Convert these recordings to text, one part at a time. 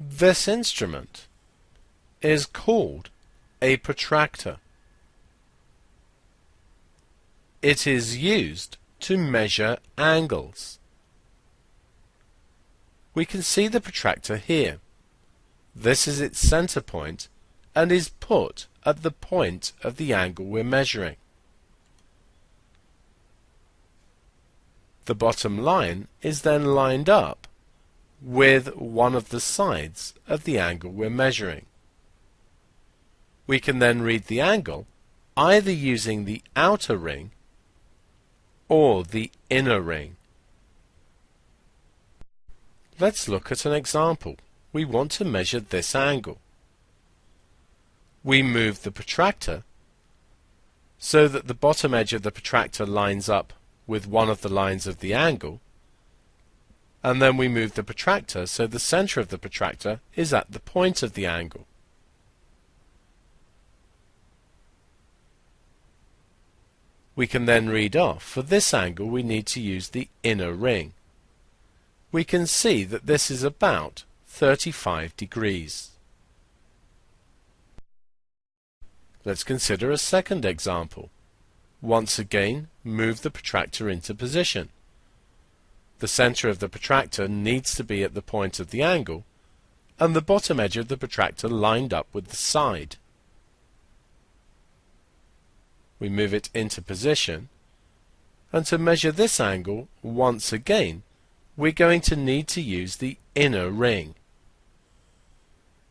This instrument is called a protractor. It is used to measure angles. We can see the protractor here. This is its center point and is put at the point of the angle we're measuring. The bottom line is then lined up with one of the sides of the angle we're measuring. We can then read the angle either using the outer ring or the inner ring. Let's look at an example. We want to measure this angle. We move the protractor so that the bottom edge of the protractor lines up with one of the lines of the angle, and then we move the protractor so the center of the protractor is at the point of the angle. We can then read off, for this angle we need to use the inner ring. We can see that this is about 35 degrees. Let's consider a second example. Once again, move the protractor into position. The center of the protractor needs to be at the point of the angle, and the bottom edge of the protractor lined up with the side. We move it into position, and to measure this angle, once again, we're going to need to use the inner ring.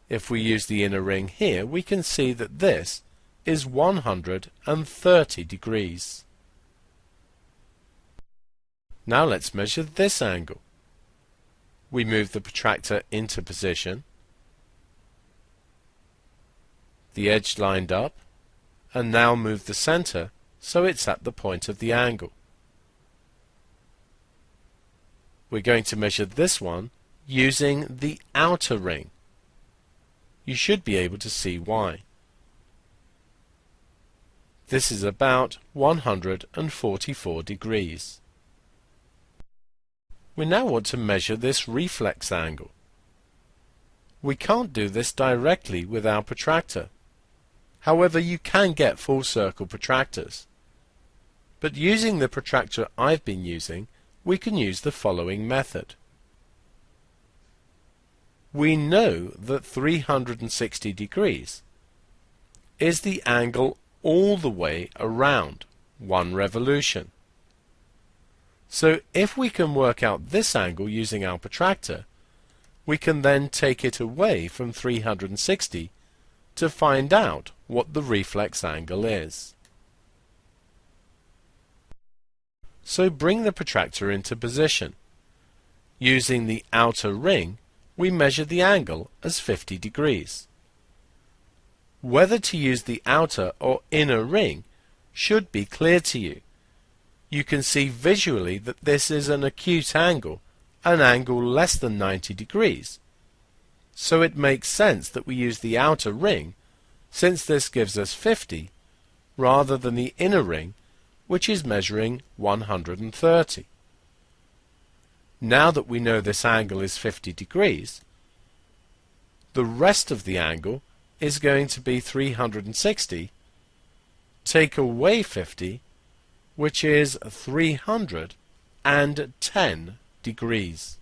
If we use the inner ring here, we can see that this is 130 degrees. Now let's measure this angle. We move the protractor into position, the edge lined up, and now move the center so it's at the point of the angle. We're going to measure this one using the outer ring. You should be able to see why. This is about 144 degrees. We now want to measure this reflex angle. We can't do this directly with our protractor. However, you can get full circle protractors. But using the protractor I've been using, we can use the following method. We know that 360 degrees is the angle all the way around one revolution. So if we can work out this angle using our protractor, we can then take it away from 360 to find out what the reflex angle is. So bring the protractor into position. Using the outer ring, we measure the angle as 50 degrees. Whether to use the outer or inner ring should be clear to you. You can see visually that this is an acute angle, an angle less than 90 degrees. So it makes sense that we use the outer ring, since this gives us 50, rather than the inner ring, which is measuring 130. Now that we know this angle is 50 degrees, the rest of the angle is going to be 360, take away 50, which is 310 degrees.